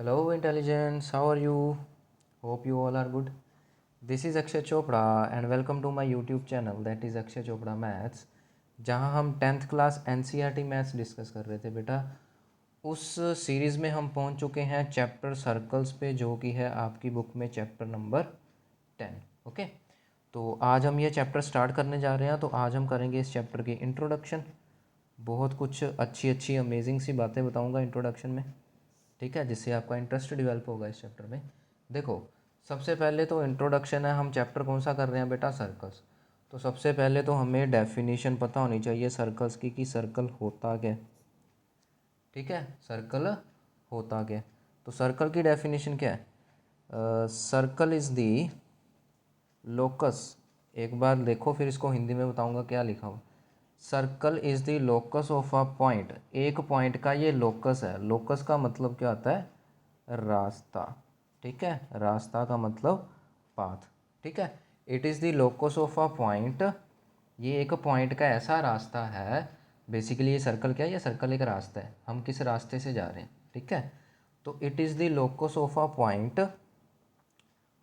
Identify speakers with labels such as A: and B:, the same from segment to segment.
A: Hello, intelligence. How are you? Hope you all are good. This is Akshay Chopra and welcome to my YouTube channel that is Akshay Chopra Maths. जहाँ हम 10th class NCERT maths discuss कर रहे थे बेटा, उस series में हम पहुँच चुके हैं चैप्टर सर्कल्स पे, जो कि है आपकी बुक में चैप्टर नंबर 10। ओके, तो आज हम ये चैप्टर स्टार्ट करने जा रहे हैं। तो आज हम करेंगे इस चैप्टर की इंट्रोडक्शन। बहुत कुछ अच्छी अच्छी अमेजिंग सी बातें बताऊँगा इंट्रोडक्शन में, ठीक है, जिससे आपका इंटरेस्ट डेवलप होगा इस चैप्टर में। देखो, सबसे पहले तो इंट्रोडक्शन है। हम चैप्टर कौन सा कर रहे हैं बेटा? सर्कल्स। तो सबसे पहले तो हमें डेफिनेशन पता होनी चाहिए सर्कल्स की, कि सर्कल होता क्या, ठीक है, सर्कल होता क्या। तो सर्कल की डेफिनेशन क्या है? Circle is the locus. एक बार देखो, फिर इसको हिंदी में बताऊंगा क्या लिखा हुआ। Circle is the locus of a point. एक पॉइंट का ये लोकस है। लोकस का मतलब क्या होता है? रास्ता, ठीक है, रास्ता का मतलब पाथ, ठीक है। It is the locus of a point. ये एक पॉइंट का ऐसा रास्ता है। बेसिकली ये सर्कल क्या है? ये सर्कल एक रास्ता है, हम किस रास्ते से जा रहे हैं, ठीक है। तो it is the locus of a point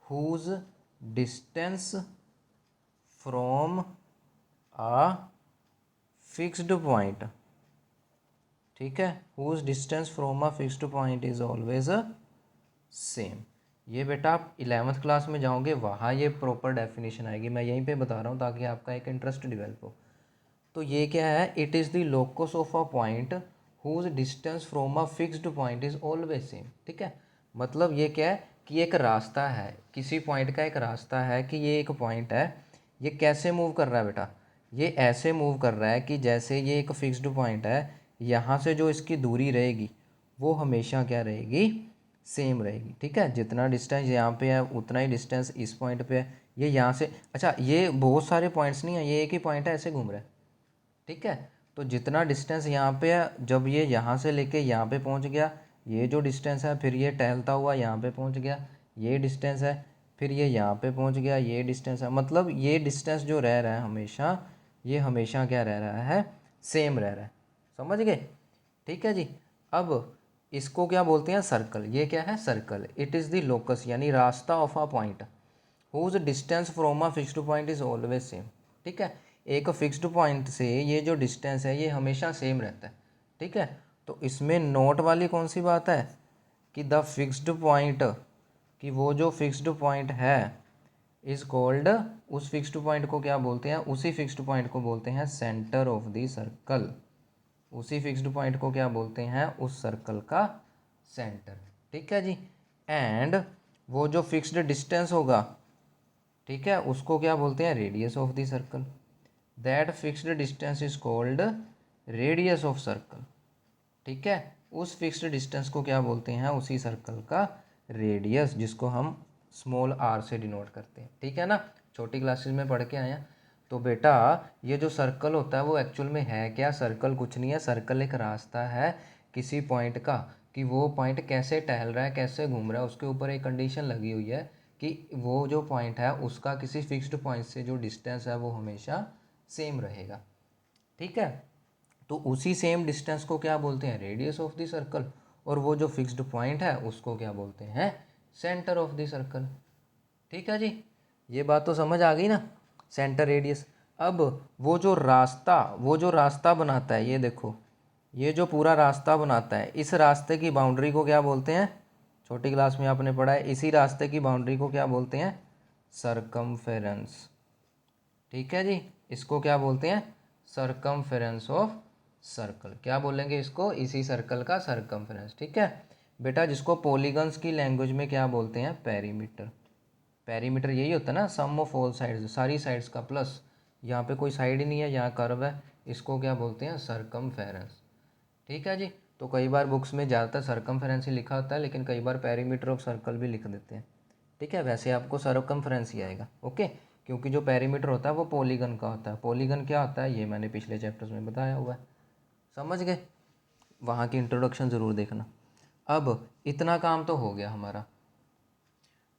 A: whose distance from a fixed point, ठीक है, whose distance from a fixed point is always same. ये बेटा आप 11th क्लास में जाओगे, वहाँ ये प्रॉपर डेफिनेशन आएगी। मैं यहीं पे बता रहा हूँ ताकि आपका एक इंटरेस्ट डेवलप हो। तो ये क्या है? It is the locus of a point whose distance from a fixed point is always same, ठीक है। मतलब ये क्या है कि एक रास्ता है, किसी पॉइंट का एक रास्ता है, कि ये एक पॉइंट है। ये कैसे मूव कर रहा है बेटा? ये ऐसे मूव कर रहा है कि जैसे ये एक फिक्स्ड पॉइंट है, यहाँ से जो इसकी दूरी रहेगी वो हमेशा क्या रहेगी? सेम रहेगी, ठीक है। जितना डिस्टेंस यहाँ पे है उतना ही डिस्टेंस इस पॉइंट पे है। ये यहाँ से, अच्छा, ये बहुत सारे पॉइंट्स नहीं है, ये एक ही पॉइंट है, ऐसे घूम रहा है, ठीक है। तो जितना डिस्टेंस यहाँ पे है, जब ये यहाँ से लेके यहाँ पे पहुँच गया, ये जो डिस्टेंस है, फिर ये टहलता हुआ यहाँ पे पहुँच गया, ये डिस्टेंस है, फिर ये यहाँ पे पहुँच गया, ये डिस्टेंस है। मतलब ये डिस्टेंस जो रह रहा है हमेशा, ये हमेशा क्या रह रहा है? सेम रह रहा है। समझ गए? ठीक है जी। अब इसको क्या बोलते हैं? सर्कल। ये क्या है? Circle. It is the locus यानी रास्ता of a point whose distance from a fixed point is always same, ठीक है। एक फिक्स्ड पॉइंट से ये जो डिस्टेंस है ये हमेशा सेम रहता है, ठीक है। तो इसमें नोट वाली कौन सी बात है? कि द फिक्स्ड पॉइंट, कि वो जो फिक्स्ड पॉइंट है इज कॉल्ड, उस फिक्स्ड पॉइंट को क्या बोलते हैं? उसी फिक्स्ड पॉइंट को बोलते हैं सेंटर ऑफ द सर्कल। उसी फिक्स्ड पॉइंट को क्या बोलते हैं? उस सर्कल का सेंटर, ठीक है जी। एंड वो जो फिक्स्ड डिस्टेंस होगा, ठीक है, उसको क्या बोलते हैं? Radius of the circle. That fixed distance is called radius of circle, ठीक है। उस फिक्स्ड डिस्टेंस को क्या बोलते हैं? उसी सर्कल का रेडियस, जिसको हम स्मॉल आर से डिनोट करते हैं, ठीक है ना। छोटी क्लासेस में पढ़ के आए हैं। तो बेटा ये जो सर्कल होता है वो एक्चुअल में है क्या? सर्कल कुछ नहीं है। सर्कल एक रास्ता है किसी पॉइंट का, कि वो पॉइंट कैसे टहल रहा है, कैसे घूम रहा है, उसके ऊपर एक कंडीशन लगी हुई है कि वो जो पॉइंट है उसका किसी फिक्स्ड पॉइंट से जो डिस्टेंस है वो हमेशा सेम रहेगा, ठीक है। तो उसी सेम डिस्टेंस को क्या बोलते हैं? Radius of the circle. और वो जो फिक्स्ड पॉइंट है उसको क्या बोलते हैं? सेंटर ऑफ द सर्कल, ठीक है जी। ये बात तो समझ आ गई ना, सेंटर, रेडियस। अब वो जो रास्ता बनाता है, ये देखो, ये जो पूरा रास्ता बनाता है, इस रास्ते की बाउंड्री को क्या बोलते हैं? छोटी क्लास में आपने पढ़ा है, इसी रास्ते की बाउंड्री को क्या बोलते हैं? सरकमफेरेंस, ठीक है जी। इसको क्या बोलते हैं? Circumference of circle. क्या बोलेंगे इसको? इसी सर्कल का सरकमफेरेंस, ठीक है बेटा। जिसको पॉलीगन्स की लैंग्वेज में क्या बोलते हैं? पेरीमीटर। पेरीमीटर यही होता है ना, सम ऑफ ऑल साइड्स, सारी साइड्स का प्लस। यहाँ पे कोई साइड ही नहीं है, यहाँ कर्व है, इसको क्या बोलते हैं? सरकमफेरेंस, ठीक है जी। तो कई बार बुक्स में ज़्यादातर सरकमफेरेंस ही लिखा होता है, लेकिन कई बार पेरीमीटर ऑफ सर्कल भी लिख देते हैं, ठीक है। वैसे आपको सरकमफेरेंस ही आएगा, ओके। क्योंकि जो पेरीमीटर होता है वो पॉलीगन का होता है। पॉलीगन क्या होता है ये मैंने पिछले चैप्टर्स में बताया हुआ है, समझ गए। वहाँ की इंट्रोडक्शन ज़रूर देखना। अब इतना काम तो हो गया हमारा।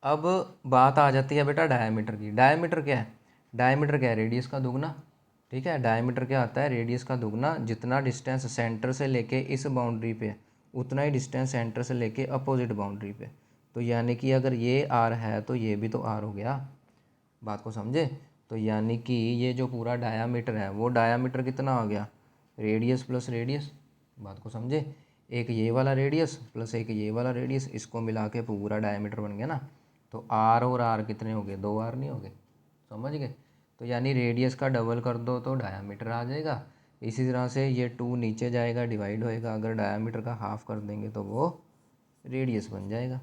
A: अब बात आ जाती है बेटा डायमीटर की। डायमीटर क्या है? डायमीटर क्या है? रेडियस का दुगना, ठीक है। डायमीटर क्या आता है? रेडियस का दुगना। जितना डिस्टेंस सेंटर से लेके इस बाउंड्री पे उतना ही डिस्टेंस सेंटर से लेके अपोजिट बाउंड्री पे। तो यानी कि अगर ये आर है तो ये भी तो आर हो गया। बात को समझे? तो यानी कि ये जो पूरा डायामीटर है वो डायामीटर कितना आ गया, रेडियस प्लस रेडियस। बात को समझे? एक ये वाला रेडियस प्लस एक ये वाला रेडियस, इसको मिला के पूरा डायामीटर बन गया ना। तो आर और आर कितने हो गए, 2 आर नहीं हो गए? समझ गए? तो यानी रेडियस का डबल कर दो तो डायामीटर आ जाएगा। इसी तरह से ये 2 नीचे जाएगा, डिवाइड होएगा, अगर डायामीटर का हाफ कर देंगे तो वो रेडियस बन जाएगा।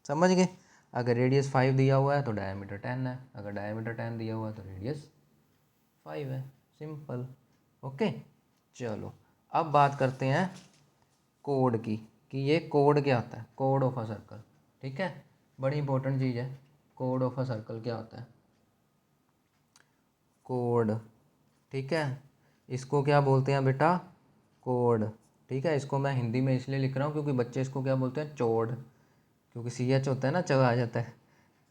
A: समझ गए? अगर रेडियस 5 दिया हुआ है तो डायमीटर 10 है, अगर डायमीटर 10 दिया हुआ है तो रेडियस 5 है। सिंपल। ओके, चलो अब बात करते हैं कोड की, कि ये कोड क्या होता है, कोड ऑफ अ सर्कल। ठीक है, बड़ी इंपॉर्टेंट चीज़ है। कोड ऑफ अ सर्कल क्या होता है? कोड, ठीक है, इसको क्या बोलते हैं बेटा, कोड। ठीक है, इसको मैं हिंदी में इसलिए लिख रहा हूँ क्योंकि बच्चे इसको क्या बोलते हैं, चोड़, क्योंकि सी एच होता है ना, च आ जाता है।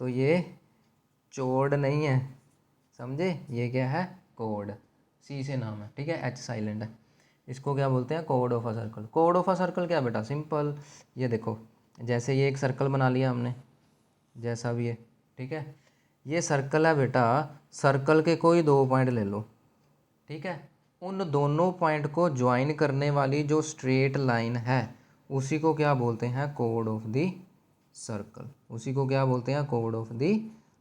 A: तो ये चोड़ नहीं है, समझे? ये क्या है, कोड। सी से नाम है, ठीक है, एच साइलेंट है। इसको क्या बोलते हैं, code of a circle. Code of a circle क्या बेटा, सिंपल। ये देखो, जैसे ये एक सर्कल बना लिया हमने, जैसा भी है, ठीक है। ये सर्कल है बेटा, सर्कल के कोई 2 पॉइंट ले लो, ठीक है। उन दोनों पॉइंट को ज्वाइन करने वाली जो स्ट्रेट लाइन है उसी को क्या बोलते हैं, कोड ऑफ द सर्कल। उसी को क्या बोलते हैं, कोड ऑफ द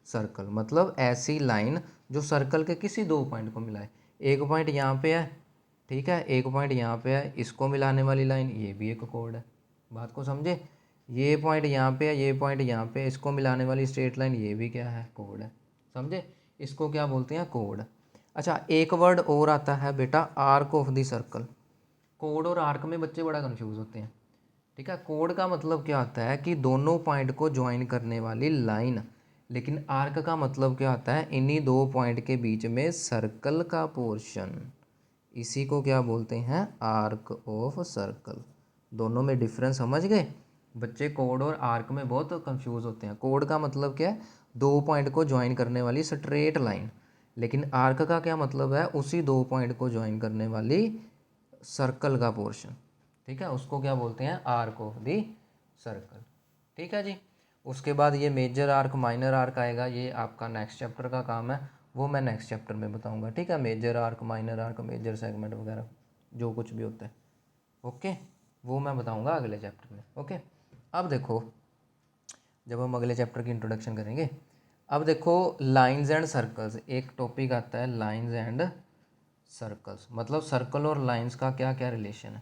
A: सर्कल। मतलब ऐसी लाइन जो सर्कल के किसी 2 पॉइंट को मिलाए। एक पॉइंट यहाँ पे है, ठीक है, एक पॉइंट यहाँ पे है, इसको मिलाने वाली लाइन, ये भी एक कोड है। बात को समझे? ये पॉइंट यहाँ पे है, ये पॉइंट यहाँ पे है, इसको मिलाने वाली स्ट्रेट लाइन, ये भी क्या है, कोड है। समझे? इसको क्या बोलते हैं, कोड। अच्छा, एक वर्ड और आता है बेटा, arc of the circle. Code और आर्क में बच्चे बड़ा कंफ्यूज होते हैं। ठीक है, कोड का मतलब क्या होता है कि दोनों पॉइंट को ज्वाइन करने वाली लाइन। लेकिन आर्क का मतलब क्या होता है, इन्हीं 2 पॉइंट के बीच में सर्कल का पोर्शन। इसी को क्या बोलते हैं, आर्क ऑफ सर्कल। दोनों में डिफरेंस समझ गए? बच्चे कोड और आर्क में बहुत कंफ्यूज होते हैं। कोड का मतलब क्या है, 2 पॉइंट को ज्वाइन करने वाली स्ट्रेट लाइन। लेकिन आर्क का क्या मतलब है, उसी 2 पॉइंट को ज्वाइन करने वाली सर्कल का पोर्शन। ठीक है, उसको क्या बोलते हैं, आर्क ऑफ दी सर्कल। ठीक है जी। उसके बाद ये मेजर आर्क, माइनर आर्क आएगा, ये आपका नेक्स्ट चैप्टर का काम है, वो मैं नेक्स्ट चैप्टर में बताऊंगा। ठीक है, major arc, minor arc, major segment वगैरह जो कुछ भी होता है, ओके, वो मैं बताऊंगा अगले चैप्टर में। ओके, अब देखो, जब हम अगले चैप्टर की इंट्रोडक्शन करेंगे, अब देखो लाइंस एंड सर्कल्स, एक टॉपिक आता है लाइंस एंड सर्कल्स। मतलब सर्कल और लाइंस का क्या क्या रिलेशन है।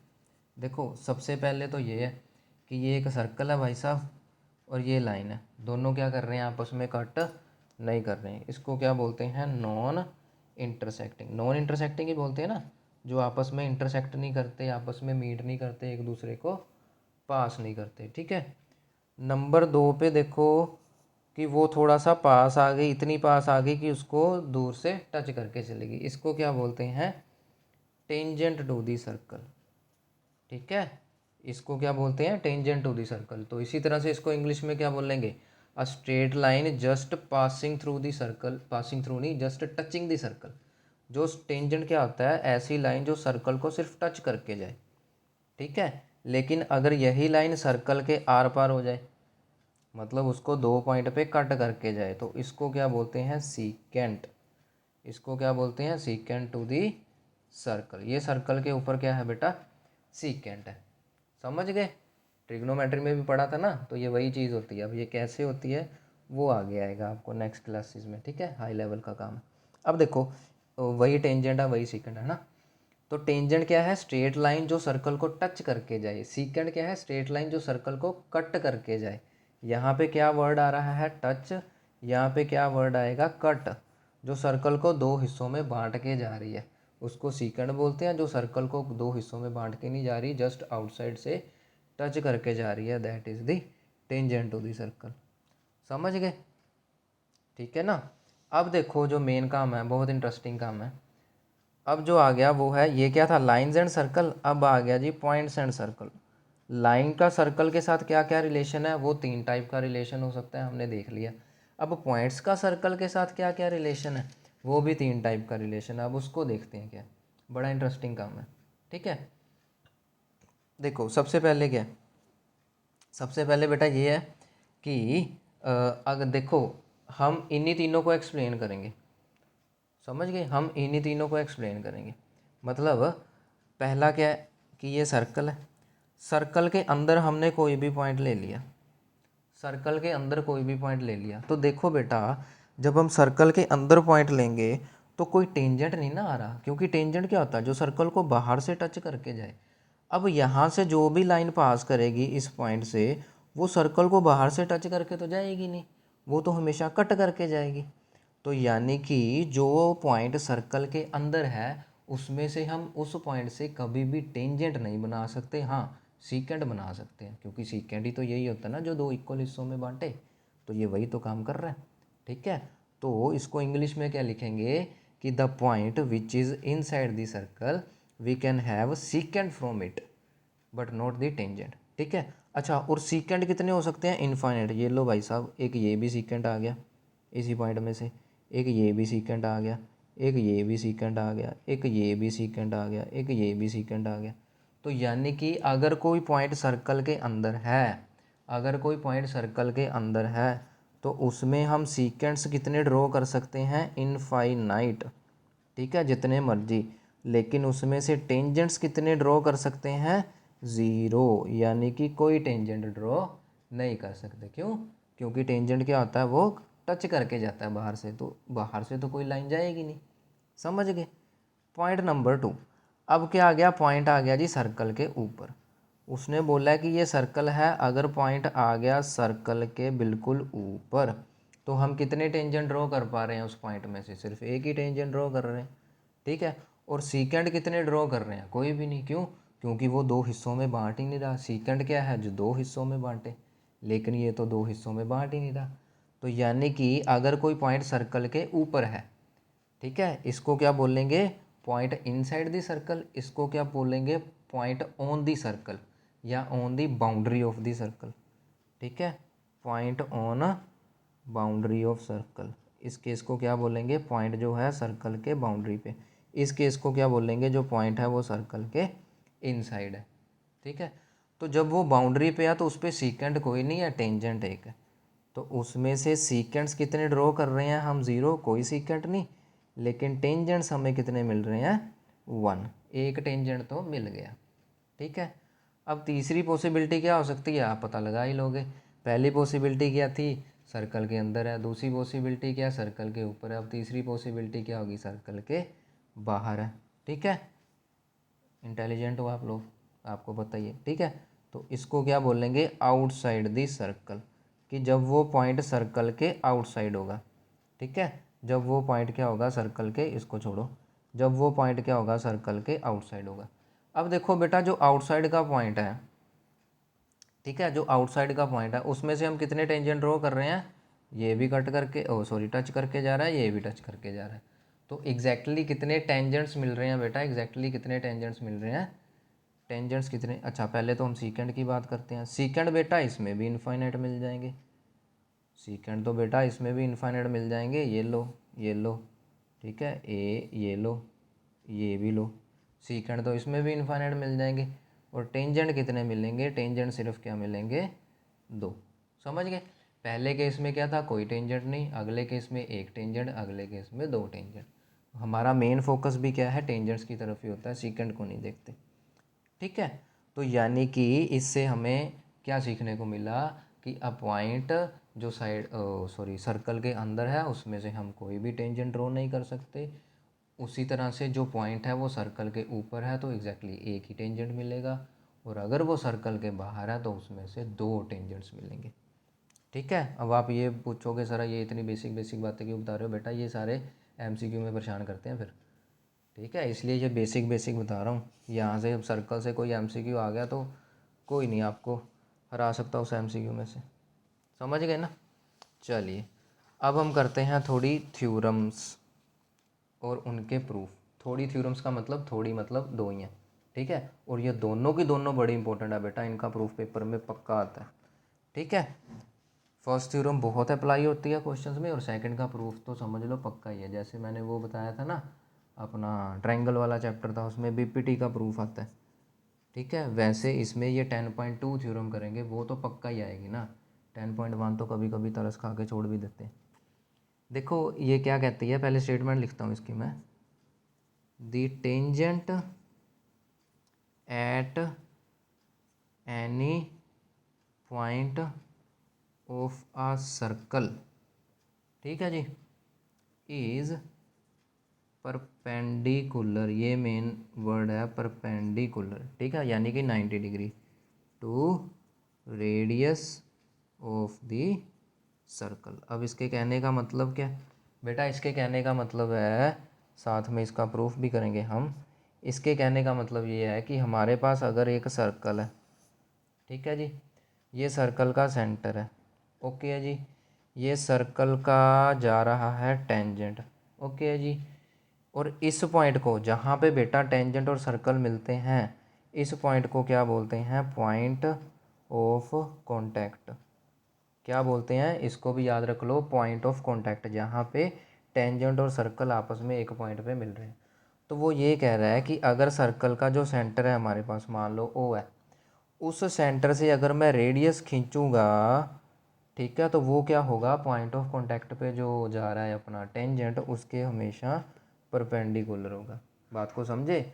A: देखो, सबसे पहले तो ये है कि ये एक सर्कल है भाई साहब, और ये लाइन है, दोनों क्या कर रहे हैं, आपस में कट नहीं कर रहे हैं। इसको क्या बोलते हैं, नॉन इंटरसेक्टिंग। नॉन इंटरसेक्टिंग ही बोलते हैं ना, जो आपस में इंटरसेक्ट नहीं करते, आपस में मीट नहीं करते, एक दूसरे को पास नहीं करते। ठीक है, नंबर 2 पे देखो कि वो थोड़ा सा पास आ गई, इतनी पास आ गई कि उसको दूर से टच करके चलेगी। इसको क्या बोलते हैं, टेंजेंट टू दी सर्कल। ठीक है, इसको क्या बोलते हैं, टेंजेंट टू दी सर्कल। तो इसी तरह से इसको इंग्लिश में क्या बोलेंगे, a straight line just passing through the circle, passing through नहीं, जस्ट टचिंग दी सर्कल। जो टेंजेंट क्या होता है, ऐसी लाइन जो सर्कल को सिर्फ टच करके जाए। ठीक है, लेकिन अगर यही लाइन सर्कल के आर पार हो जाए, मतलब उसको 2 पॉइंट पे कट करके जाए, तो इसको क्या बोलते हैं, सीकेंट। इसको क्या बोलते हैं, सीकेंट टू दी सर्कल। ये सर्कल के ऊपर क्या है बेटा, सीकेंट है। समझ गए? ट्रिग्नोमेट्री में भी पढ़ा था ना, तो ये वही चीज़ होती है। अब ये कैसे होती है वो आगे आएगा आपको नेक्स्ट क्लासेस में। ठीक है, हाई लेवल का काम है। अब देखो, वही टेंजेंट है, वही सीकेंट है ना। तो टेंजेंट क्या है, स्ट्रेट लाइन जो सर्कल को टच करके जाए। सीकेंट क्या है, स्ट्रेट लाइन जो सर्कल को कट करके जाए। यहाँ पे क्या वर्ड आ रहा है, टच। यहाँ पे क्या वर्ड आएगा, कट। जो सर्कल को 2 हिस्सों में बांट के जा रही है उसको सीकेंट बोलते हैं। जो सर्कल को 2 हिस्सों में बांट के नहीं जा रही, जस्ट आउटसाइड से टच करके जा रही है, that is the tangent to the circle. समझ गए? ठीक है ना। अब देखो, जो मेन काम है, बहुत इंटरेस्टिंग काम है। अब जो आ गया वो है, ये क्या था, लाइंस एंड सर्कल। अब आ गया जी पॉइंट्स एंड सर्कल। लाइन का सर्कल के साथ क्या क्या रिलेशन है, वो 3 टाइप का रिलेशन हो सकता है, हमने देख लिया। अब पॉइंट्स का सर्कल के साथ क्या क्या रिलेशन है, वो भी 3 टाइप का रिलेशन है। अब उसको देखते हैं क्या, बड़ा इंटरेस्टिंग काम है। ठीक है, देखो सबसे पहले क्या है, सबसे पहले बेटा ये है कि अगर देखो हम इन्हीं तीनों को एक्सप्लेन करेंगे, समझ गए, हम इन्हीं तीनों को एक्सप्लेन करेंगे। मतलब पहला क्या है कि ये सर्कल है, सर्कल के अंदर हमने कोई भी पॉइंट ले लिया, सर्कल के अंदर कोई भी पॉइंट ले लिया, तो देखो बेटा जब हम सर्कल के अंदर पॉइंट लेंगे तो कोई टेंजेंट नहीं ना आ रहा, क्योंकि टेंजेंट क्या होता है, जो सर्कल को बाहर से टच करके जाए। अब यहाँ से जो भी लाइन पास करेगी इस पॉइंट से, वो सर्कल को बाहर से टच करके तो जाएगी नहीं, वो तो हमेशा कट करके जाएगी। तो यानी कि जो पॉइंट सर्कल के अंदर है उसमें से हम उस पॉइंट से कभी भी टेंजेंट नहीं बना सकते, हाँ सीकेंड बना सकते हैं, क्योंकि सीकेंड ही तो यही होता है ना जो दो इक्वल हिस्सों में बांटे, तो ये वही तो काम कर रहा है। ठीक है, तो इसको इंग्लिश में क्या लिखेंगे कि the point which is inside the circle we can have secant from it but not the tangent. ठीक है, अच्छा और सीकेंड कितने हो सकते हैं, इनफाइनाइट। ये लो भाई साहब, एक ये भी सीकेंड आ गया इसी पॉइंट में से, एक ये भी सीकेंड आ गया, एक ये भी सीकेंड आ गया, एक ये भी सीकेंड आ गया, एक ये भी सीकेंड आ गया। तो यानी कि अगर कोई पॉइंट सर्कल के अंदर है, अगर कोई पॉइंट सर्कल के अंदर है तो उसमें हम सीकेंड्स कितने ड्रॉ कर सकते हैं, इनफाइनाइट। ठीक है, जितने मर्जी, लेकिन उसमें से टेंजेंट्स कितने ड्रॉ कर सकते हैं, ज़ीरो, यानी कि कोई टेंजेंट ड्रॉ नहीं कर सकते। क्यों, क्योंकि टेंजेंट क्या होता है, वो टच करके जाता है बाहर से, तो बाहर से तो कोई लाइन जाएगी नहीं। समझ गए। पॉइंट नंबर 2, अब क्या आ गया, पॉइंट आ गया जी सर्कल के ऊपर। उसने बोला कि ये सर्कल है, अगर पॉइंट आ गया सर्कल के बिल्कुल ऊपर तो हम कितने टेंजेंट ड्रॉ कर पा रहे हैं उस पॉइंट में से, सिर्फ एक ही टेंजेंट ड्रॉ कर रहे हैं। ठीक है, और सीकेंड कितने ड्रॉ कर रहे हैं, कोई भी नहीं। क्यों, क्योंकि वो दो हिस्सों में बांट ही नहीं रहा। सीकेंड क्या है, जो दो हिस्सों में बांटे, लेकिन ये तो दो हिस्सों में बांट ही नहीं रहा। तो यानी कि अगर कोई पॉइंट सर्कल के ऊपर है, ठीक है, इसको क्या बोलेंगे, पॉइंट इनसाइड द सर्कल, इसको क्या बोलेंगे, पॉइंट ऑन द सर्कल या on the boundary of the circle. ठीक है, point on boundary of circle, इस केस को क्या बोलेंगे, पॉइंट जो है सर्कल के बाउंड्री पे। इस केस को क्या बोलेंगे, जो पॉइंट है वो सर्कल के इनसाइड है। ठीक है, तो जब वो बाउंड्री पे है तो उस पर सीकेंड कोई नहीं है, टेंजेंट एक है, तो उसमें से सीकेंड्स कितने ड्रॉ कर रहे हैं हम, ज़ीरो, कोई सीकेंड नहीं, लेकिन टेंजेंट्स हमें कितने मिल रहे हैं, 1, एक टेंजेंट तो मिल गया। ठीक है, अब तीसरी पॉसिबिलिटी क्या हो सकती है, आप पता लगा ही लोगे। पहली पॉसिबिलिटी क्या थी, सर्कल के अंदर है, दूसरी पॉसिबिलिटी क्या, सर्कल के ऊपर है, अब तीसरी पॉसिबिलिटी क्या होगी, सर्कल के बाहर है। ठीक है, इंटेलिजेंट हो आप लोग, आपको पता ही है। ठीक है, तो इसको क्या बोलेंगे, आउटसाइड दी सर्कल, कि जब वो पॉइंट सर्कल के आउटसाइड होगा। ठीक है, जब वो पॉइंट क्या होगा, सर्कल के, इसको छोड़ो, जब वो पॉइंट क्या होगा, सर्कल के आउटसाइड होगा। अब देखो बेटा जो आउटसाइड का पॉइंट है, ठीक है, जो आउटसाइड का पॉइंट है उसमें से हम कितने टेंजेंट ड्रॉ कर रहे हैं, ये भी कट करके, ओ सॉरी टच करके जा रहा है, ये भी टच करके जा रहा है। तो एग्जैक्टली कितने टेंजेंट्स मिल रहे हैं बेटा, एग्जैक्टली कितने टेंजेंट्स मिल रहे हैं, टेंजेंट्स कितने, अच्छा पहले तो हम सीकेंड की बात करते हैं। सीकेंड बेटा इसमें भी इनफाइनाइट मिल जाएंगे, सीकेंड तो बेटा इसमें भी इनफाइनाइट मिल जाएंगे, ये लो, ये लो, ठीक है, ये लो, ये भी लो, सीकेंड तो इसमें भी इनफाइनाइट मिल जाएंगे। और टेंजेंट कितने मिलेंगे, टेंजेंट सिर्फ क्या मिलेंगे, 2। समझ गए। पहले केस में क्या था, कोई टेंजेंट नहीं, अगले केस में एक टेंजेंट, अगले केस में 2 टेंजेंट। हमारा मेन फोकस भी क्या है, टेंजेंट्स की तरफ ही होता है, सीकेंड को नहीं देखते। ठीक है, तो यानी कि इससे हमें क्या सीखने को मिला कि अ पॉइंट जो साइड सॉरी सर्कल के अंदर है उसमें से हम कोई भी टेंजेंट ड्रॉ नहीं कर सकते। उसी तरह से जो पॉइंट है वो सर्कल के ऊपर है तो एग्जैक्टली एक ही टेंजेंट मिलेगा, और अगर वो सर्कल के बाहर है तो उसमें से 2 टेंजेंट्स मिलेंगे। ठीक है, अब आप ये पूछोगे सर ये इतनी बेसिक बेसिक बातें क्यों बता रहे हो, बेटा ये सारे एमसीक्यू में परेशान करते हैं फिर। ठीक है, इसलिए ये बेसिक बेसिक बता रहा हूँ। यहाँ से अब सर्कल से कोई एमसीक्यू आ गया तो कोई नहीं आपको हरा सकता उस एमसीक्यू में से। समझ गए ना। चलिए अब हम करते हैं थोड़ी थ्योरम्स और उनके प्रूफ। थोड़ी थ्योरम्स का मतलब, थोड़ी मतलब 2 ही हैं। ठीक है, और ये दोनों की दोनों बड़ी इंपॉर्टेंट है बेटा, इनका प्रूफ पेपर में पक्का आता है। ठीक है, फर्स्ट थ्योरम बहुत अप्लाई होती है क्वेश्चंस में, और सेकंड का प्रूफ तो समझ लो पक्का ही है। जैसे मैंने वो बताया था ना, अपना ट्रायंगल वाला चैप्टर था, उसमें बीपीटी का प्रूफ आता है। ठीक है, वैसे इसमें ये 10.2 थ्योरम करेंगे वो तो पक्का ही आएगी ना, 10.1 तो कभी कभी तरस खा के छोड़ भी देते हैं। देखो ये क्या कहती है, पहले स्टेटमेंट लिखता हूँ इसकी मैं। The tangent at any point of a circle, ठीक है जी, इज़ परपेंडिकुलर, ये मेन वर्ड है परपेंडिकुलर, ठीक है, यानी कि 90 degree to radius of the circle. अब इसके कहने का मतलब क्या बेटा, इसके कहने का मतलब है, साथ में इसका प्रूफ भी करेंगे हम। इसके कहने का मतलब ये है कि हमारे पास अगर एक सर्कल है, ठीक है जी, ये सर्कल का सेंटर है, ओके है जी, ये सर्कल का जा रहा है टेंजेंट, ओके है जी, और इस पॉइंट को जहाँ पे बेटा टेंजेंट और सर्कल मिलते हैं, इस पॉइंट को क्या बोलते हैं, पॉइंट ऑफ कांटेक्ट। क्या बोलते हैं, इसको भी याद रख लो, पॉइंट ऑफ कांटेक्ट, जहाँ पे टेंजेंट और सर्कल आपस में एक पॉइंट पे मिल रहे हैं। तो वो ये कह रहा है कि अगर सर्कल का जो सेंटर है हमारे पास, मान लो ओ है, उस सेंटर से अगर मैं रेडियस खींचूंगा, ठीक है, तो वो क्या होगा, पॉइंट ऑफ कांटेक्ट पे जो जा रहा है अपना टेंजेंट, उसके हमेशा परपेंडिकुलर होगा। बात को समझे,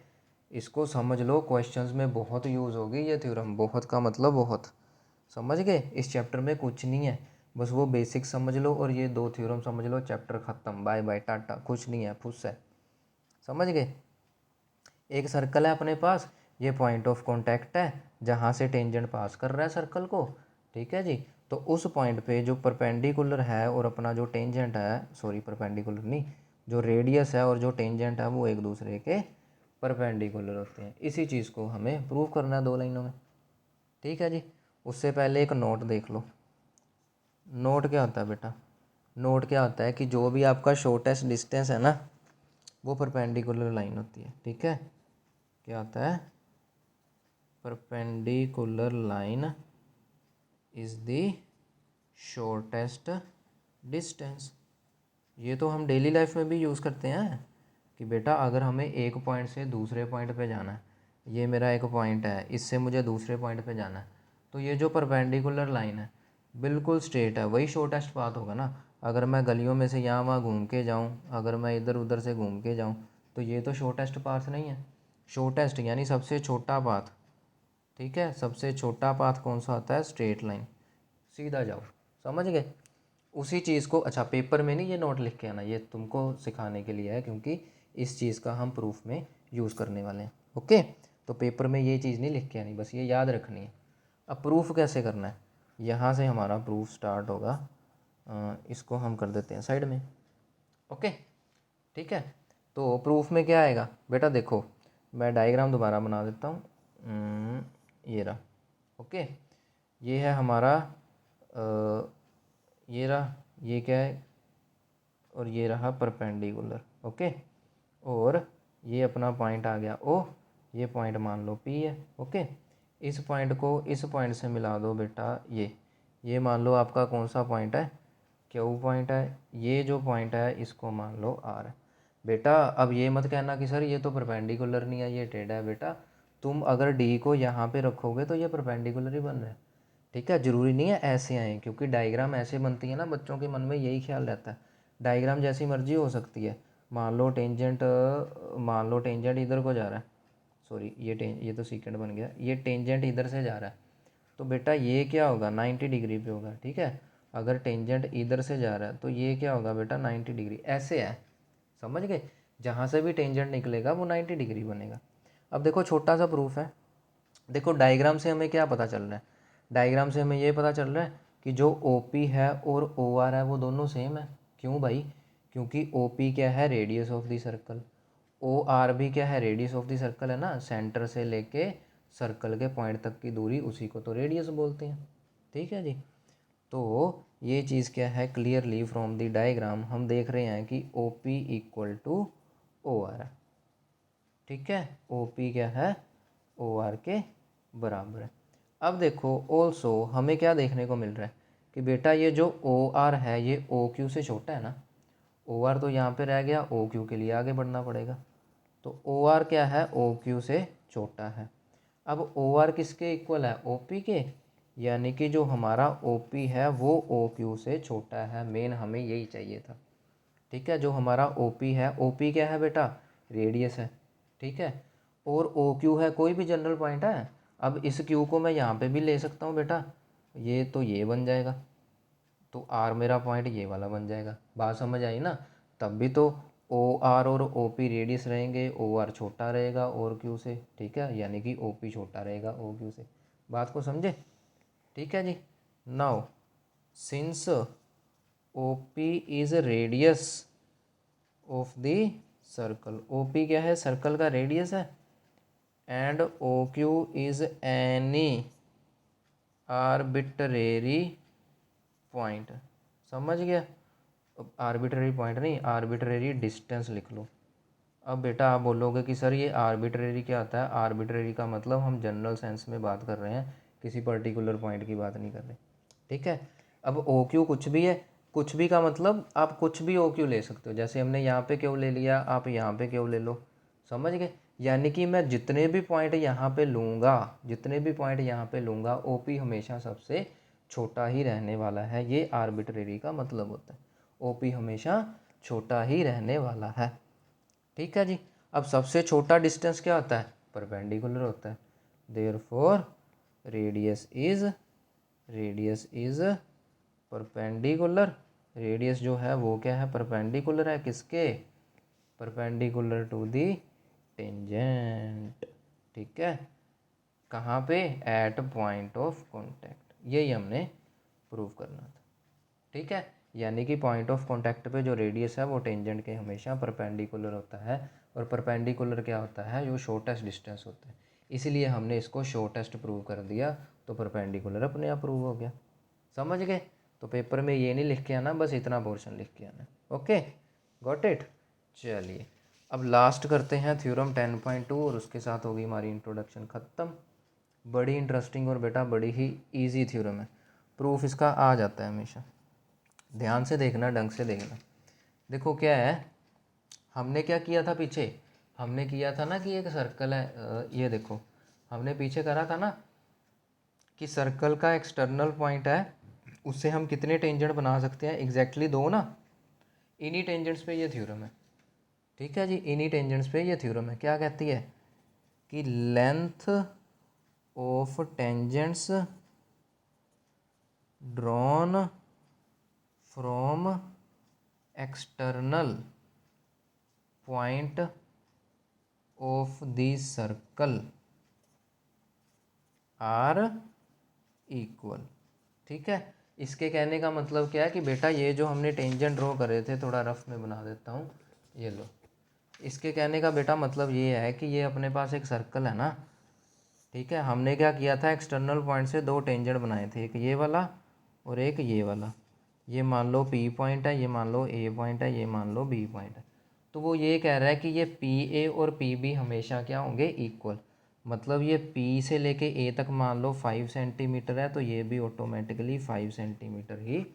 A: इसको समझ लो, क्वेश्चंस में बहुत यूज़ होगी ये थ्योरम, बहुत का मतलब बहुत, समझ गए। इस चैप्टर में कुछ नहीं है, बस वो बेसिक समझ लो और ये दो थ्योरम समझ लो, चैप्टर ख़त्म, बाय बाय टाटा, कुछ नहीं है, फुस है, समझ गए। एक सर्कल है अपने पास, ये पॉइंट ऑफ कांटेक्ट है जहाँ से टेंजेंट पास कर रहा है सर्कल को, ठीक है जी, तो उस पॉइंट पे जो परपेंडिकुलर है और अपना जो टेंजेंट है, सॉरी परपेंडिकुलर नहीं, जो रेडियस है और जो टेंजेंट है वो एक दूसरे के परपेंडिकुलर होते हैं। इसी चीज़ को हमें प्रूव करना है 2 लाइनों में, ठीक है जी। उससे पहले एक नोट देख लो। नोट क्या होता है बेटा, नोट क्या होता है कि जो भी आपका शॉर्टेस्ट डिस्टेंस है ना, वो परपेंडिकुलर लाइन होती है, ठीक है। क्या होता है, perpendicular line is the shortest distance. ये तो हम डेली लाइफ में भी यूज़ करते हैं कि बेटा अगर हमें एक पॉइंट से दूसरे पॉइंट पे जाना है, ये मेरा एक पॉइंट है, इससे मुझे दूसरे पॉइंट पे जाना है, तो ये जो परपेंडिकुलर लाइन है बिल्कुल स्ट्रेट है, वही शॉर्टेस्ट पाथ होगा ना। अगर मैं गलियों में से यहाँ वहाँ घूम के जाऊँ, अगर मैं इधर उधर से घूम के जाऊँ, तो ये तो शॉर्टेस्ट पाथ नहीं है। शॉर्टेस्ट यानी सबसे छोटा पाथ, ठीक है, सबसे छोटा पाथ कौन सा होता है, स्ट्रेट लाइन, सीधा जाओ, समझ गए। उसी चीज़ को, अच्छा पेपर में नहीं ये नोट लिख के आना, ये तुमको सिखाने के लिए है, क्योंकि इस चीज़ का हम प्रूफ में यूज़ करने वाले हैं, ओके। तो पेपर में ये चीज़ नहीं लिख के आनी, बस ये याद रखनी है। अब प्रूफ कैसे करना है, यहाँ से हमारा प्रूफ स्टार्ट होगा, इसको हम कर देते हैं साइड में, ओके, ठीक है। तो प्रूफ में क्या आएगा बेटा, देखो मैं डायग्राम दोबारा बना देता हूँ, ये रहा, ओके, ये है हमारा ये रहा, ये क्या है, और ये रहा परपेंडिकुलर, ओके, और ये अपना पॉइंट आ गया ओ, ये पॉइंट मान लो पी है, ओके। इस पॉइंट को इस पॉइंट से मिला दो बेटा, ये मान लो आपका कौन सा पॉइंट है, क्यू पॉइंट है, ये जो पॉइंट है इसको मान लो आर है। बेटा अब ये मत कहना कि सर ये तो परपेंडिकुलर नहीं है, ये टेढ़ा है, बेटा तुम अगर डी को यहाँ पे रखोगे तो ये परपेंडिकुलर ही बन रहा है, ठीक है। ज़रूरी नहीं है ऐसे आए, क्योंकि डायग्राम ऐसे बनती है ना, बच्चों के मन में यही ख्याल रहता है डायग्राम जैसी मर्जी हो सकती है। मान लो टेंजेंट, मान लो टेंजेंट इधर को जा रहा है, सॉरी ये तो सीकेंड बन गया, ये टेंजेंट इधर से जा रहा है, तो बेटा ये क्या होगा, 90 डिग्री पे होगा, ठीक है। अगर टेंजेंट इधर से जा रहा है तो ये क्या होगा बेटा, 90 डिग्री, ऐसे है, समझ गए। जहाँ से भी टेंजेंट निकलेगा वो 90 डिग्री बनेगा। अब देखो छोटा सा प्रूफ है, देखो डायग्राम से हमें क्या पता चल रहा है, डायग्राम से हमें ये पता चल रहा है कि जो OP है और OR है वो दोनों सेम है। क्यों भाई, क्योंकि OP क्या है, radius of the circle, OR भी क्या है, रेडियस ऑफ द सर्कल है ना, सेंटर से लेके सर्कल के पॉइंट तक की दूरी, उसी को तो रेडियस बोलते हैं, ठीक है जी। तो ये चीज़ क्या है, क्लियरली फ्रॉम द डायग्राम हम देख रहे हैं कि OP इक्वल टू OR है, ठीक है, OP क्या है, OR के बराबर है। अब देखो ऑल्सो हमें क्या देखने को मिल रहा है कि बेटा ये जो OR है ये OQ से छोटा है ना, OR तो यहाँ पे रह गया, OQ के लिए आगे बढ़ना पड़ेगा, तो OR क्या है, OQ से छोटा है। अब ओ आर किसके इक्वल है, ओ पी के, यानी कि जो हमारा ओ पी है वो ओ क्यू से छोटा है। मेन हमें यही चाहिए था। ठीक है, जो हमारा ओ पी है, ओ पी क्या है बेटा, रेडियस है। ठीक है, और ओ क्यू है कोई भी जनरल पॉइंट है। अब इस क्यू को मैं यहाँ पे भी ले सकता हूँ बेटा, ये तो ये बन जाएगा, तो आर मेरा पॉइंट ये वाला बन जाएगा। बात समझ आई ना। तब भी तो ओ आर और ओ पी रेडियस रहेंगे, ओ आर छोटा रहेगा और क्यू से। ठीक है, यानी कि ओ पी छोटा रहेगा ओ क्यू से। बात को समझे। ठीक है जी। Now since O P is radius of the circle, O P क्या है, सर्कल का रेडियस है, and O Q is any arbitrary point. समझ गया। आर्बिट्रेरी पॉइंट नहीं, आर्बिट्रेरी डिस्टेंस लिख लो। अब बेटा आप बोलोगे कि सर ये आर्बिट्रेरी क्या होता है। आर्बिट्रेरी का मतलब हम जनरल सेंस में बात कर रहे हैं, किसी पर्टिकुलर पॉइंट की बात नहीं कर रहे। ठीक है, अब ओ क्यू कुछ भी है, कुछ भी का मतलब आप कुछ भी ओ क्यू ले सकते हो। जैसे हमने यहाँ पे क्यू ले लिया, आप यहाँ पे क्यू ले लो। समझ गए। यानी कि मैं जितने भी पॉइंट यहाँ पे लूँगा, जितने भी पॉइंट यहाँ पे लूँगा, ओ पी हमेशा सबसे छोटा ही रहने वाला है। ये आर्बिट्रेरी का मतलब होता है, ओ पी हमेशा छोटा ही रहने वाला है। ठीक है जी। अब सबसे छोटा डिस्टेंस क्या होता है, परपेंडिकुलर होता है। Therefore radius is perpendicular. Radius जो है वो क्या है, परपेंडिकुलर है किसके, परपेंडिकुलर टू दी टेंजेंट। ठीक है, कहाँ पे, एट पॉइंट ऑफ कॉन्टैक्ट। यही हमने प्रूव करना था। ठीक है, यानी कि पॉइंट ऑफ कॉन्टैक्ट पे जो रेडियस है वो टेंजेंट के हमेशा परपेंडिकुलर होता है। और परपेंडिकुलर क्या होता है, जो शॉर्टेस्ट डिस्टेंस होता है। इसीलिए हमने इसको शॉर्टेस्ट प्रूव कर दिया, तो परपेंडिकुलर अपने आप प्रूव हो गया। समझ गए। तो पेपर में ये नहीं लिख के आना, बस इतना पोर्शन लिख के आना। Okay, got it. चलिए अब लास्ट करते हैं थ्योरम 10.2 और उसके साथ होगी हमारी इंट्रोडक्शन ख़त्म। बड़ी इंटरेस्टिंग और बेटा बड़ी ही ईजी थ्योरम है, प्रूफ इसका आ जाता है हमेशा। ध्यान से देखना, ढंग से देखना। देखो क्या है, हमने क्या किया था पीछे, हमने किया था ना कि एक सर्कल है, ये देखो हमने पीछे करा था ना कि सर्कल का एक्सटर्नल पॉइंट है, उससे हम कितने टेंजेंट बना सकते हैं, एग्जैक्टली दो ना। इन्हीं टेंजेंट्स पे ये थ्योरम है। ठीक है जी, इन्हीं टेंजेंट्स पे ये थ्योरम है। क्या कहती है कि length of tangents drawn from external point of the circle are equal. ठीक है, इसके कहने का मतलब क्या है कि बेटा ये जो हमने टेंजेंट ड्रॉ करे थे, थोड़ा रफ में बना देता हूँ, ये लो। इसके कहने का बेटा मतलब ये है कि ये अपने पास एक सर्कल है ना। ठीक है, हमने क्या किया था, एक्सटर्नल पॉइंट से दो टेंजेंट बनाए थे, एक ये वाला और एक ये वाला। ये मान लो पी पॉइंट है, ये मान लो ए पॉइंट है, ये मान लो बी पॉइंट है। तो वो ये कह रहा है कि ये पी ए और पी बी हमेशा क्या होंगे, इक्वल। मतलब ये पी से लेके ए तक मान लो 5 सेंटीमीटर है, तो ये भी ऑटोमेटिकली 5 सेंटीमीटर ही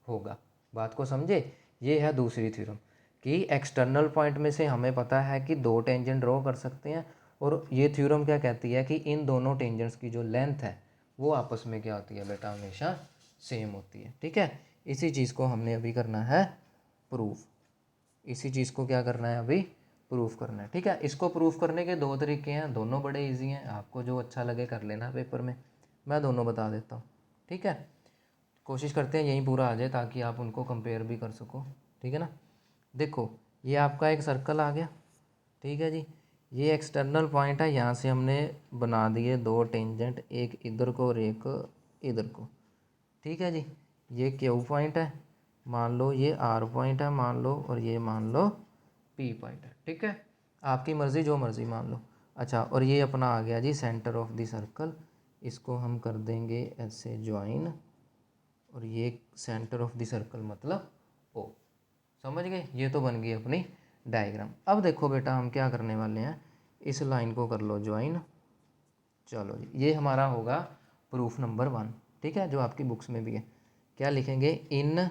A: होगा। बात को समझे। ये है दूसरी थ्योरम कि एक्सटर्नल पॉइंट में से हमें पता है कि दो टेंजेंट ड्रॉ कर सकते हैं। और ये थ्योरम क्या कहती है कि इन दोनों टेंजेंट्स की जो लेंथ है वो आपस में क्या होती है बेटा, हमेशा सेम होती है। ठीक है, इसी चीज़ को हमने अभी करना है प्रूफ। इसी चीज़ को क्या करना है अभी, प्रूफ करना है। ठीक है, इसको प्रूफ करने के दो तरीके हैं, दोनों बड़े इजी हैं। आपको जो अच्छा लगे कर लेना पेपर में, मैं दोनों बता देता हूँ। ठीक है, कोशिश करते हैं यहीं पूरा आ जाए ताकि आप उनको कंपेयर भी कर सको। ठीक है ना। देखो ये आपका एक सर्कल आ गया। ठीक है जी, ये एक्सटर्नल पॉइंट है, यहाँ से हमने बना दिए दो टेंजेंट, एक इधर को और एक इधर को। ठीक है जी, ये क्यू पॉइंट है, मान लो ये आर पॉइंट है मान लो, और ये मान लो पी पॉइंट है। ठीक है, आपकी मर्ज़ी, जो मर्ज़ी मान लो। अच्छा, और ये अपना आ गया जी सेंटर ऑफ द सर्कल, इसको हम कर देंगे ऐसे ज्वाइन, और ये सेंटर ऑफ द सर्कल मतलब ओ। समझ गए, ये तो बन गई अपनी डायग्राम। अब देखो बेटा हम क्या करने वाले हैं, इस लाइन को कर लो ज्वाइन। चलो जी, ये हमारा होगा प्रूफ नंबर 1। ठीक है, जो आपकी बुक्स में भी है। क्या लिखेंगे, in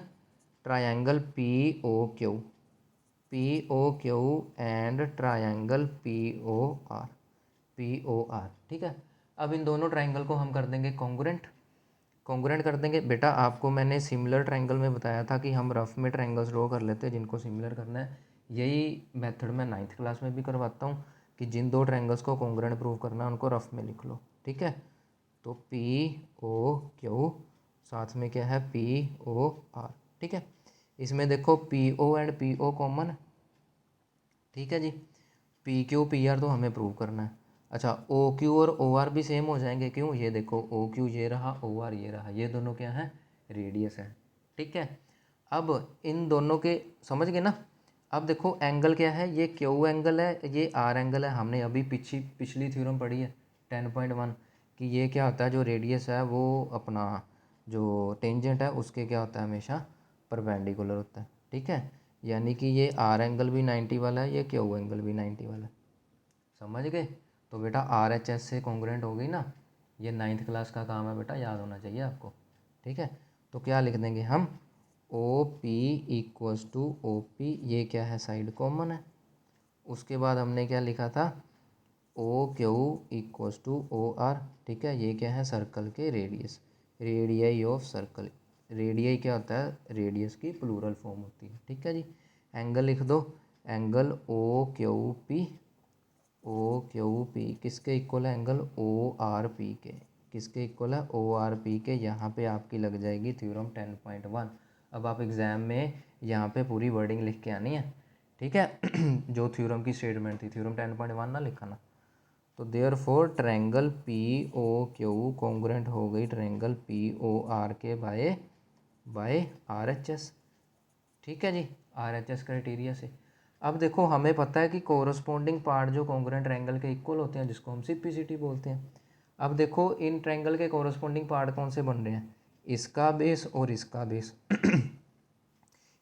A: triangle P O Q, P O Q and triangle P O R, P O R. ठीक है, अब इन दोनों ट्राइंगल को हम कर देंगे कॉन्ग्रुएंट कर देंगे। बेटा आपको मैंने सिमिलर ट्राइंगल में बताया था कि हम रफ में ट्राइंगल्स ड्रॉ कर लेते हैं जिनको सिमिलर करना है। यही मेथड मैं 9th क्लास में भी करवाता हूँ कि जिन दो ट्राइंगल्स को कॉन्ग्रुएंट प्रूव करना है उनको रफ में लिख लो, ठीक है। तो POQ साथ में क्या है POR, ठीक है। इसमें देखो PO एंड PO कॉमन है, ठीक है जी। PQ PR तो हमें प्रूव करना है। अच्छा OQ और OR भी सेम हो जाएंगे, क्यों? ये देखो OQ ये रहा, OR ये रहा, ये दोनों क्या है? रेडियस है, ठीक है। अब इन दोनों के समझ गए ना। अब देखो एंगल क्या है, ये Q एंगल है, ये R एंगल है। हमने अभी पिछली थ्योरम पढ़ी है 10.1 कि ये क्या होता है, जो रेडियस है वो अपना जो टेंजेंट है उसके क्या होता है, हमेशा परपेंडिकुलर होता है, ठीक है। यानी कि ये R एंगल भी 90 वाला है, ये Q एंगल भी 90 वाला है, समझ गए। तो बेटा RHS से कॉन्ग्रुएंट हो गई ना। ये 9th क्लास का काम है बेटा, याद होना चाहिए आपको, ठीक है। तो क्या लिख देंगे हम, OP इक्वल्स टू OP, ये क्या है, साइड कॉमन है। उसके बाद हमने क्या लिखा था, OQ इक्वल्स टू OR, ठीक है। ये क्या है, सर्कल के radius, radii of circle. Radii क्या होता है, रेडियस की प्लूरल फॉर्म होती है, ठीक है जी। एंगल लिख दो, एंगल OQP, OQP किसके इक्वल है, एंगल ORP के। किसके इक्वल है, ORP के। यहाँ पे आपकी लग जाएगी थ्योरम 10.1। अब आप एग्ज़ाम में यहाँ पे पूरी वर्डिंग लिख के आनी है, ठीक है। जो थ्योरम की स्टेटमेंट थी, थ्योरम 10.1 ना लिखाना। तो therefore triangle POQ congruent हो गई ट्रायंगल POR के बाय RHS, ठीक है जी, RHS क्राइटेरिया से। अब देखो हमें पता है कि कोरस्पोंडिंग पार्ट जो कॉन्ग्रुएंट ट्रायंगल के इक्वल होते हैं, जिसको हम CPCT बोलते हैं। अब देखो इन ट्रायंगल के कोरस्पोंडिंग पार्ट कौन से बन रहे हैं, इसका बेस और इसका बेस।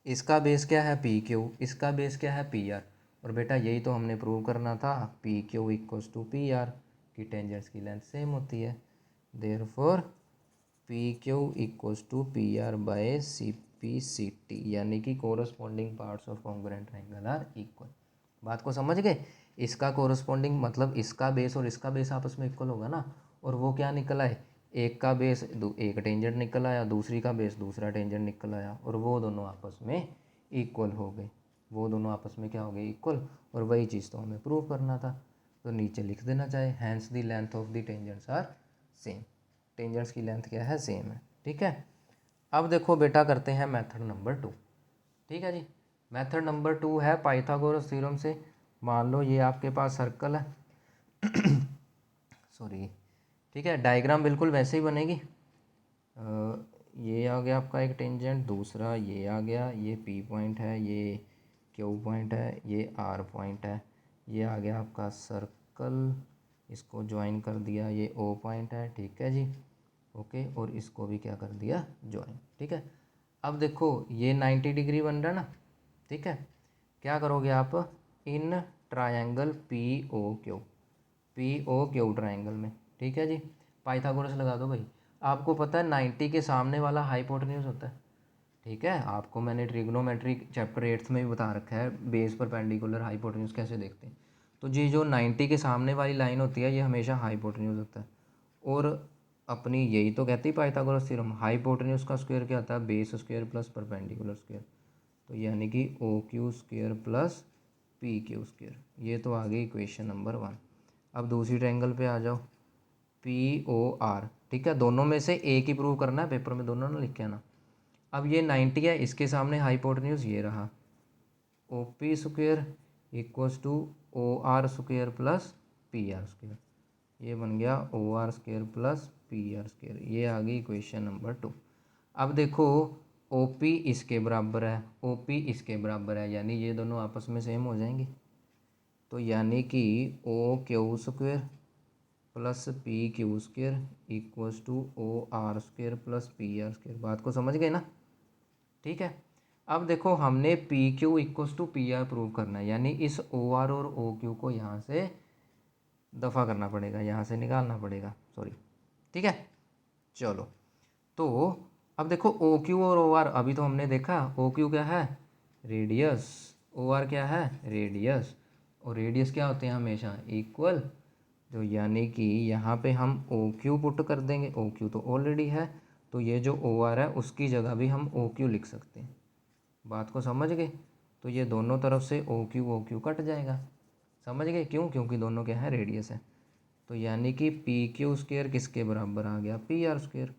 A: इसका बेस क्या है PQ, इसका बेस क्या है PR। और बेटा यही तो हमने प्रूव करना था, PQ इक्वल्स टू PR की टेंजेंट्स की लेंथ सेम होती है। Therefore PQ equals to PR by CPCT, यानी कि corresponding parts of congruent triangle are equal. बात को समझ गए। इसका कोरस्पोंडिंग मतलब इसका बेस और इसका बेस आपस में इक्वल होगा ना। और वो क्या निकला है, एक का बेस एक टेंजेंट निकल आया, दूसरी का बेस दूसरा टेंजेंट निकल आया, और वो दोनों आपस में इक्वल हो गए। वो दोनों आपस में क्या हो गए, इक्वल। और वही चीज़ तो हमें प्रूव करना था। तो नीचे लिख देना चाहे hence the length of the tangents are same. Tangents की लेंथ क्या है, सेम है, ठीक है। अब देखो बेटा करते हैं मेथड नंबर 2, ठीक है जी। मेथड नंबर 2 है पाइथागोरस थ्योरम से। मान लो ये आपके पास सर्कल है, सॉरी, ठीक है। डायग्राम बिल्कुल वैसे ही बनेगी। ये आ गया आपका एक टेंजेंट, दूसरा ये आ गया, ये P पॉइंट है, ये Q पॉइंट है, ये R पॉइंट है, ये आ गया आपका सर्कल, इसको ज्वाइन कर दिया, ये O पॉइंट है, ठीक है जी, ओके। और इसको भी क्या कर दिया, ज्वाइन, ठीक है। अब देखो ये 90 डिग्री बन रहा है ना, ठीक है। क्या करोगे आप, इन ट्रायंगल POQ ट्रायंगल में, ठीक है जी, पाइथागोरस लगा दो भाई। आपको पता है 90 के सामने वाला हाइपोटेन्यूज होता है, ठीक है। आपको मैंने ट्रिग्नोमेट्री चैप्टर 8th में भी बता रखा है, बेस परपेंडिकुलर हाइपोटेन्यूज कैसे देखते हैं। तो जी जो 90 के सामने वाली लाइन होती है ये हमेशा हाइपोटेन्यूज होता है। और अपनी यही तो कहती है पाइथागोरस थ्योरम, हाइपोटेन्यूज का स्क्वायर क्या होता है, base square plus perpendicular square. तो यानी कि OQ square plus PQ square. ये तो आ गई इक्वेशन नंबर 1। अब दूसरी ट्रायंगल पे आ जाओ, POR, ठीक है। दोनों में से एक ही प्रूव करना है, पेपर में दोनों ना लिख के आना। अब ये 90 है, इसके सामने हाइपोटेन्यूज ये रहा, OP square equals to OR square plus PR square. ये बन गया OR square plus PR square. ये आ गई इक्वेशन नंबर 2। अब देखो OP इसके बराबर है, OP इसके बराबर है, यानी ये दोनों आपस में सेम हो जाएंगे। तो यानी कि OQ square plus PQ square equals to OR square plus PR square. बात को समझ गए ना, ठीक है। अब देखो हमने PQ equals to PR prove करना है, यानी इस OR और OQ को यहाँ से दफ़ा करना पड़ेगा, यहाँ से निकालना पड़ेगा, सॉरी, ठीक है। चलो तो अब देखो OQ और OR अभी तो हमने देखा, OQ क्या है, रेडियस, OR क्या है, रेडियस। और रेडियस क्या होते हैं, हमेशा इक्वल। तो यानी कि यहाँ पे हम ओ क्यू पुट कर देंगे, ओ क्यू तो ऑलरेडी है, तो ये जो ओ आर है उसकी जगह भी हम ओ क्यू लिख सकते हैं। बात को समझ गए? तो ये दोनों तरफ से ओ क्यू कट जाएगा। समझ गए क्यों? क्योंकि दोनों क्या है, रेडियस है। तो यानी कि पी क्यू स्क्वेयर किसके बराबर आ गया, पी आर स्क्वेयर।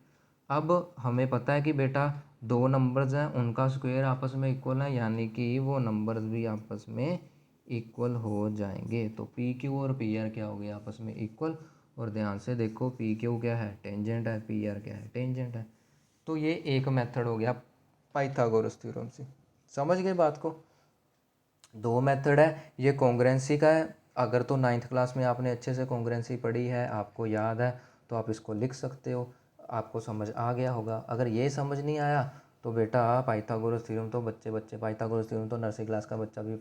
A: अब हमें पता है कि बेटा दो नंबर्स हैं उनका स्क्वायर आपस में इक्वल है, यानी कि वो नंबर्स भी आपस में इक्वल हो जाएंगे। तो पी क्यू और पी आर क्या हो गया, आपस में इक्वल। और ध्यान से देखो, पी क्यू क्या है, टेंजेंट है, पी आर क्या है, टेंजेंट है। तो ये एक मेथड हो गया पाइथागोरस थ्योरम से। समझ गए बात को? दो मेथड है, ये कॉन्ग्रुएंसी का है। अगर तो 9th क्लास में आपने अच्छे से कॉन्ग्रुएंसी पढ़ी है, आपको याद है, तो आप इसको लिख सकते हो, आपको समझ आ गया होगा। अगर ये समझ नहीं आया तो बेटा पाइथागोरस थ्योरम तो बच्चे बच्चे पाइथागोरस थ्योरम तो नर्सरी क्लास का बच्चा भी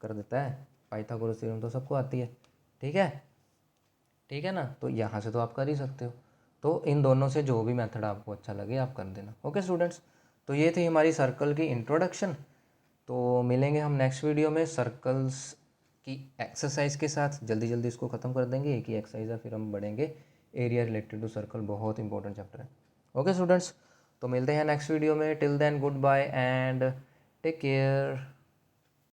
A: कर देता है। पाइथागोरस थ्योरम तो सबको आती है। ठीक है, ठीक है ना? तो यहाँ से तो आप कर ही सकते हो। तो इन दोनों से जो भी मेथड आपको अच्छा लगे आप कर देना। ओके स्टूडेंट्स, तो ये थी हमारी सर्कल की इंट्रोडक्शन। तो मिलेंगे हम नेक्स्ट वीडियो में सर्कल्स की एक्सरसाइज के साथ। जल्दी जल्दी इसको ख़त्म कर देंगे, एक ही एक्सरसाइज है, फिर हम बढ़ेंगे एरिया रिलेटेड टू सर्कल, बहुत इंपॉर्टेंट चैप्टर है। ओके स्टूडेंट्स, तो मिलते हैं नेक्स्ट वीडियो में। Till then goodbye and take care.